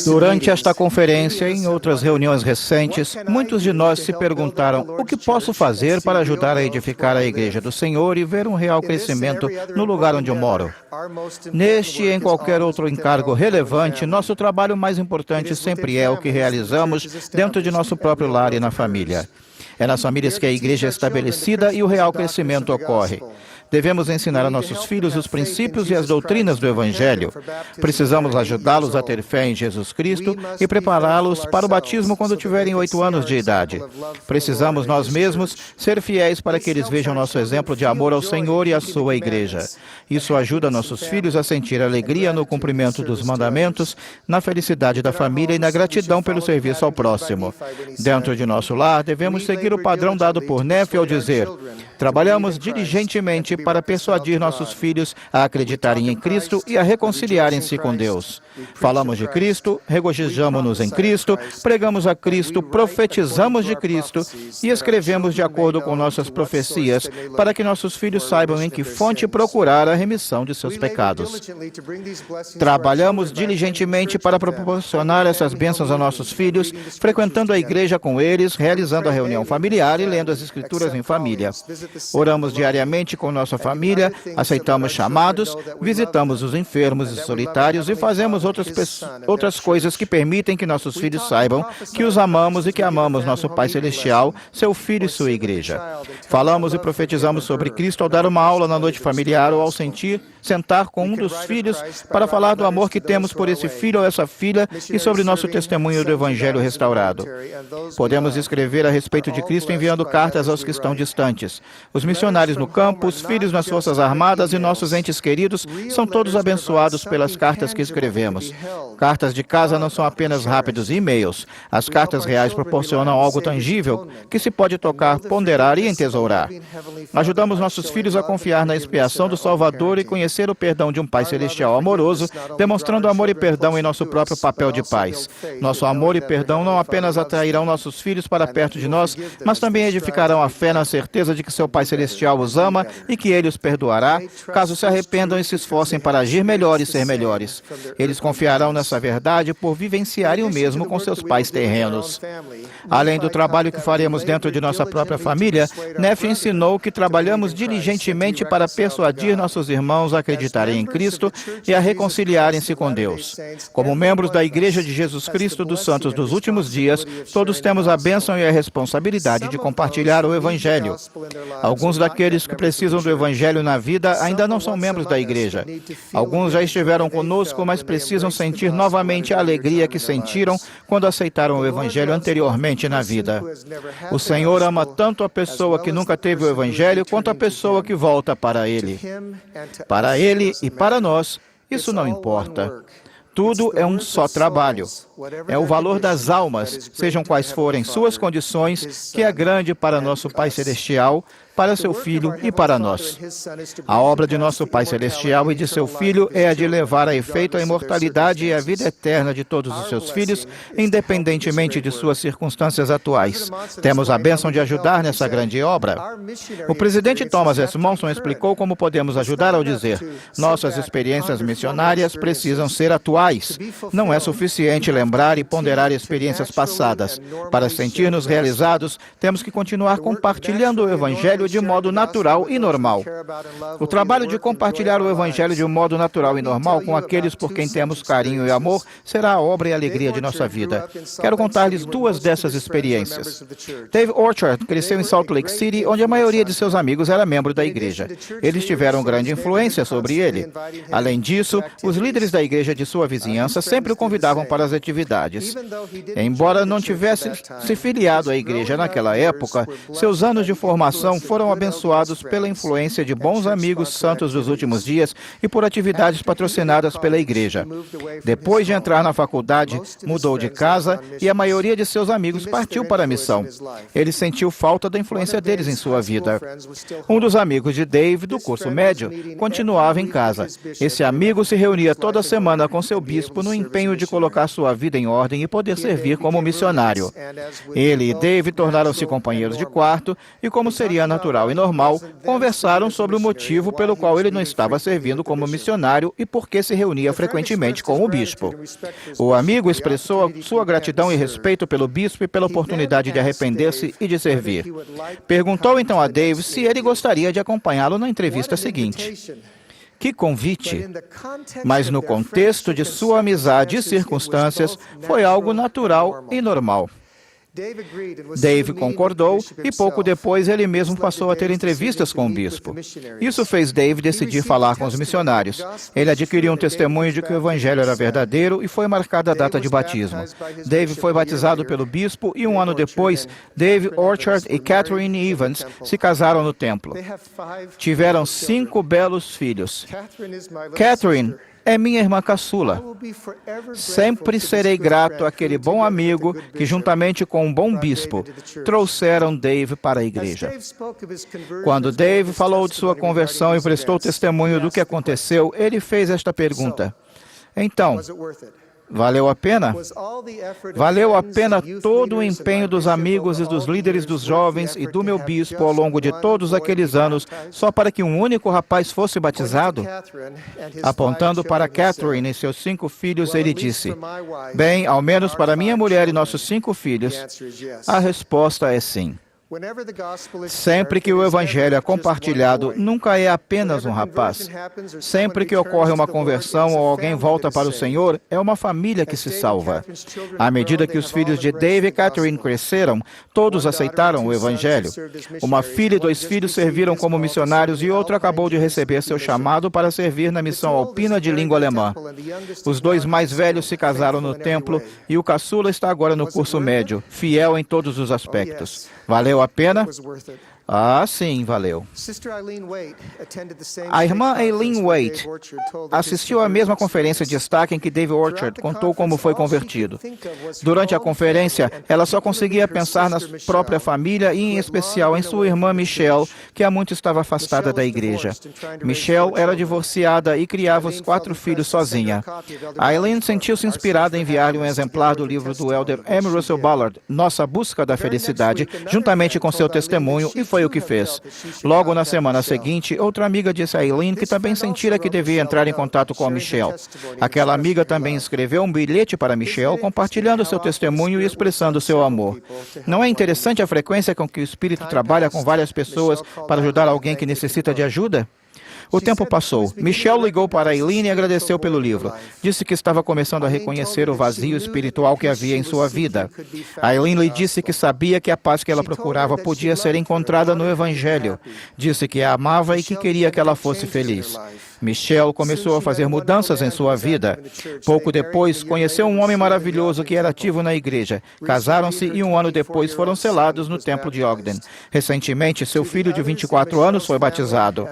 Durante esta conferência e em outras reuniões recentes, muitos de nós se perguntaram: o que posso fazer para ajudar a edificar a Igreja do Senhor e ver um real crescimento no lugar onde eu moro? Neste e em qualquer outro encargo relevante, nosso trabalho mais importante sempre é o que realizamos dentro de nosso próprio lar e na família. É nas famílias que a Igreja é estabelecida e o real crescimento ocorre. Devemos ensinar a nossos filhos os princípios e as doutrinas do Evangelho. Precisamos ajudá-los a ter fé em Jesus Cristo e prepará-los para o batismo quando tiverem 8 anos de idade. Precisamos nós mesmos ser fiéis para que eles vejam nosso exemplo de amor ao Senhor e à sua Igreja. Isso ajuda nossos filhos a sentir alegria no cumprimento dos mandamentos, na felicidade da família e na gratidão pelo serviço ao próximo. Dentro de nosso lar, devemos seguir o padrão dado por Nefe ao dizer: trabalhamos diligentemente para persuadir nossos filhos a acreditarem em Cristo e a reconciliarem-se com Deus. Falamos de Cristo, regozijamo-nos em Cristo, pregamos a Cristo, profetizamos de Cristo e escrevemos de acordo com nossas profecias para que nossos filhos saibam em que fonte procurar a remissão de seus pecados. Trabalhamos diligentemente para proporcionar essas bênçãos a nossos filhos, frequentando a igreja com eles, realizando a reunião familiar e lendo as Escrituras em família. Oramos diariamente com nossa família, aceitamos chamados, visitamos os enfermos e solitários e fazemos outras coisas que permitem que nossos filhos saibam que os amamos e que amamos nosso Pai Celestial, seu Filho e sua Igreja. Falamos e profetizamos sobre Cristo ao dar uma aula na noite familiar ou ao sentar com um dos filhos para falar do amor que temos por esse filho ou essa filha e sobre nosso testemunho do Evangelho restaurado. Podemos escrever a respeito de Cristo enviando cartas aos que estão distantes. Os missionários no campo, os filhos nas Forças Armadas e nossos entes queridos são todos abençoados pelas cartas que escrevemos. Cartas de casa não são apenas rápidos e-mails. As cartas reais proporcionam algo tangível que se pode tocar, ponderar e entesourar. Ajudamos nossos filhos a confiar na expiação do Salvador e conhecer o perdão de um Pai Celestial amoroso, demonstrando amor e perdão em nosso próprio papel de pais. Nosso amor e perdão não apenas atrairão nossos filhos para perto de nós, mas também edificarão a fé na certeza de que seu Pai Celestial os ama e que Ele os perdoará, caso se arrependam e se esforcem para agir melhor e ser melhores. Eles confiarão nessa verdade por vivenciarem o mesmo com seus pais terrenos. Além do trabalho que faremos dentro de nossa própria família, Nefe ensinou que trabalhamos diligentemente para persuadir nossos irmãos a acreditarem em Cristo e a reconciliarem-se com Deus. Como membros da Igreja de Jesus Cristo dos Santos dos Últimos Dias, todos temos a bênção e a responsabilidade de compartilhar o Evangelho. Alguns daqueles que precisam do Evangelho na vida ainda não são membros da Igreja. Alguns já estiveram conosco, mas precisam sentir novamente a alegria que sentiram quando aceitaram o Evangelho anteriormente na vida. O Senhor ama tanto a pessoa que nunca teve o Evangelho quanto a pessoa que volta para Ele. Para Ele e para nós, isso não importa. Tudo é um só trabalho. É o valor das almas, sejam quais forem suas condições, que é grande para nosso Pai Celestial, para seu Filho e para nós. A obra de nosso Pai Celestial e de seu Filho é a de levar a efeito a imortalidade e a vida eterna de todos os seus filhos, independentemente de suas circunstâncias atuais. Temos a bênção de ajudar nessa grande obra. O presidente Thomas S. Monson explicou como podemos ajudar ao dizer: nossas experiências missionárias precisam ser atuais. Não é suficiente lembrar e ponderar experiências passadas. Para sentir-nos realizados, temos que continuar compartilhando o Evangelho de modo natural e normal. O trabalho de compartilhar o Evangelho de um modo natural e normal com aqueles por quem temos carinho e amor será a obra e a alegria de nossa vida. Quero contar-lhes 2 dessas experiências. Dave Orchard cresceu em Salt Lake City, onde a maioria de seus amigos era membro da igreja. Eles tiveram grande influência sobre ele. Além disso, os líderes da igreja de sua vizinhança sempre o convidavam para as atividades. Embora não tivesse se filiado à igreja naquela época, seus anos de formação foram abençoados pela influência de bons amigos santos dos últimos dias e por atividades patrocinadas pela igreja. Depois de entrar na faculdade, mudou de casa e a maioria de seus amigos partiu para a missão. Ele sentiu falta da influência deles em sua vida. Um dos amigos de Dave, do curso médio, continuava em casa. Esse amigo se reunia toda semana com seu bispo no empenho de colocar sua vida em ordem e poder servir como missionário. Ele e Dave tornaram-se companheiros de quarto e, como seria natural natural e normal, conversaram sobre o motivo pelo qual ele não estava servindo como missionário e por que se reunia frequentemente com o bispo. O amigo expressou sua gratidão e respeito pelo bispo e pela oportunidade de arrepender-se e de servir. Perguntou então a Dave se ele gostaria de acompanhá-lo na entrevista seguinte. Que convite! Mas no contexto de sua amizade e circunstâncias, foi algo natural e normal. Dave concordou e pouco depois ele mesmo passou a ter entrevistas com o bispo. Isso fez Dave decidir falar com os missionários. Ele adquiriu um testemunho de que o evangelho era verdadeiro e foi marcada a data de batismo. Dave foi batizado pelo bispo e um ano depois, Dave Orchard e Catherine Evans se casaram no templo. Tiveram 5 belos filhos. Catherine é minha irmã caçula. Sempre serei grato àquele bom amigo que, juntamente com um bom bispo, trouxeram Dave para a igreja. Quando Dave falou de sua conversão e prestou testemunho do que aconteceu, ele fez esta pergunta. Então, valeu a pena? Valeu a pena todo o empenho dos amigos e dos líderes dos jovens e do meu bispo ao longo de todos aqueles anos, só para que um único rapaz fosse batizado? Apontando para Catherine e seus 5 filhos, ele disse, bem, ao menos para minha mulher e nossos 5 filhos, a resposta é sim. Sempre que o evangelho é compartilhado, nunca é apenas um rapaz. Sempre que ocorre uma conversão ou alguém volta para o Senhor, é uma família que se salva. À medida que os filhos de Dave e Catherine cresceram, todos aceitaram o evangelho. Uma filha e 2 filhos serviram como missionários e outro acabou de receber seu chamado para servir na missão alpina de língua alemã. Os 2 mais velhos se casaram no templo e o caçula está agora no curso médio, fiel em todos os aspectos. Valeu a pena? Ah, sim, valeu. A irmã Eileen Waite assistiu à mesma conferência de destaque em que Dave Orchard contou como foi convertido. Durante a conferência, ela só conseguia pensar na própria família e, em especial, em sua irmã Michelle, que há muito estava afastada da igreja. Michelle era divorciada e criava os 4 filhos sozinha. A Eileen sentiu-se inspirada em enviar-lhe um exemplar do livro do elder M. Russell Ballard, Nossa Busca da Felicidade, juntamente com seu testemunho, e foi o que fez. Logo na semana seguinte, outra amiga disse a Eileen que também sentira que devia entrar em contato com a Michelle. Aquela amiga também escreveu um bilhete para Michelle, compartilhando seu testemunho e expressando seu amor. Não é interessante a frequência com que o Espírito trabalha com várias pessoas para ajudar alguém que necessita de ajuda? O tempo passou. Michelle ligou para Eileen e agradeceu pelo livro. Disse que estava começando a reconhecer o vazio espiritual que havia em sua vida. A Eileen lhe disse que sabia que a paz que ela procurava podia ser encontrada no Evangelho. Disse que a amava e que queria que ela fosse feliz. Michelle começou a fazer mudanças em sua vida. Pouco depois, conheceu um homem maravilhoso que era ativo na igreja. Casaram-se e um ano depois foram selados no templo de Ogden. Recentemente, seu filho de 24 anos foi batizado.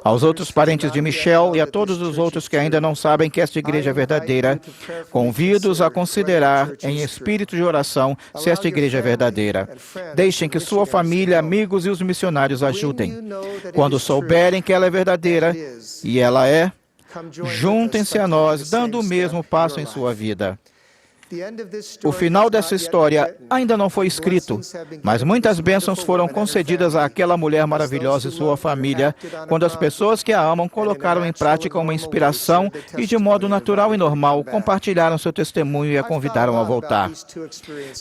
Aos outros parentes de Michelle e a todos os outros que ainda não sabem que esta igreja é verdadeira, convido-os a considerar, em espírito de oração, se esta igreja é verdadeira. Deixem que sua família, amigos e os missionários ajudem. Quando souberem que ela é verdadeira, e ela é, juntem-se a nós, dando o mesmo passo em sua vida. O final dessa história ainda não foi escrito, mas muitas bênçãos foram concedidas àquela mulher maravilhosa e sua família, quando as pessoas que a amam colocaram em prática uma inspiração e, de modo natural e normal, compartilharam seu testemunho e a convidaram a voltar.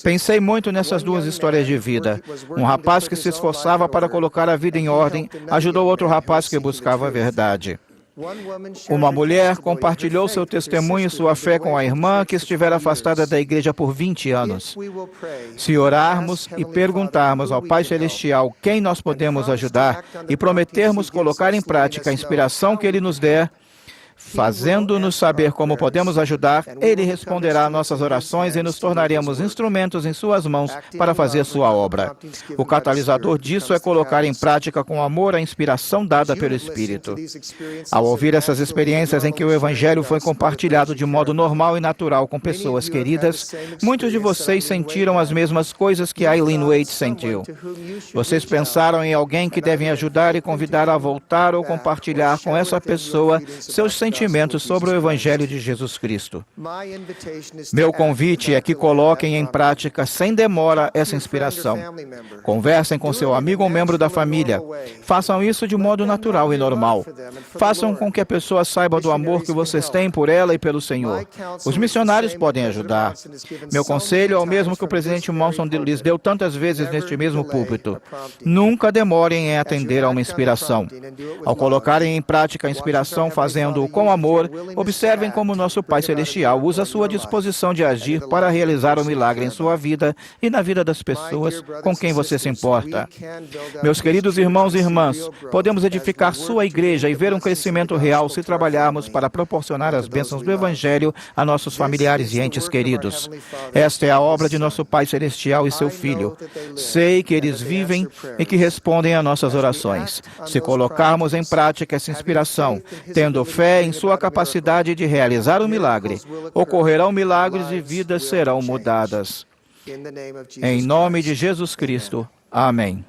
Pensei muito nessas 2 histórias de vida. Um rapaz que se esforçava para colocar a vida em ordem ajudou outro rapaz que buscava a verdade. Uma mulher compartilhou seu testemunho e sua fé com a irmã que estivera afastada da igreja por 20 anos. Se orarmos e perguntarmos ao Pai Celestial quem nós podemos ajudar e prometermos colocar em prática a inspiração que Ele nos der, fazendo-nos saber como podemos ajudar, Ele responderá a nossas orações e nos tornaremos instrumentos em suas mãos para fazer sua obra. O catalisador disso é colocar em prática com amor a inspiração dada pelo Espírito. Ao ouvir essas experiências em que o Evangelho foi compartilhado de modo normal e natural com pessoas queridas, muitos de vocês sentiram as mesmas coisas que Eileen Waite sentiu. Vocês pensaram em alguém que devem ajudar e convidar a voltar ou compartilhar com essa pessoa seus sentimentos sentimentos sobre o Evangelho de Jesus Cristo. Meu convite é que coloquem em prática sem demora essa inspiração. Conversem com seu amigo ou membro da família. Façam isso de modo natural e normal. Façam com que a pessoa saiba do amor que vocês têm por ela e pelo Senhor. Os missionários podem ajudar. Meu conselho é o mesmo que o presidente Monson lhes deu tantas vezes neste mesmo púlpito. Nunca demorem em atender a uma inspiração. Ao colocarem em prática a inspiração, fazendo-o com amor, observem como nosso Pai Celestial usa a sua disposição de agir para realizar o milagre em sua vida e na vida das pessoas com quem você se importa. Meus queridos irmãos e irmãs, podemos edificar sua igreja e ver um crescimento real se trabalharmos para proporcionar as bênçãos do Evangelho a nossos familiares e entes queridos. Esta é a obra de nosso Pai Celestial e seu Filho. Sei que eles vivem e que respondem a nossas orações. Se colocarmos em prática essa inspiração, tendo fé em sua capacidade de realizar o milagre, ocorrerão milagres e vidas serão mudadas. Em nome de Jesus Cristo. Amém.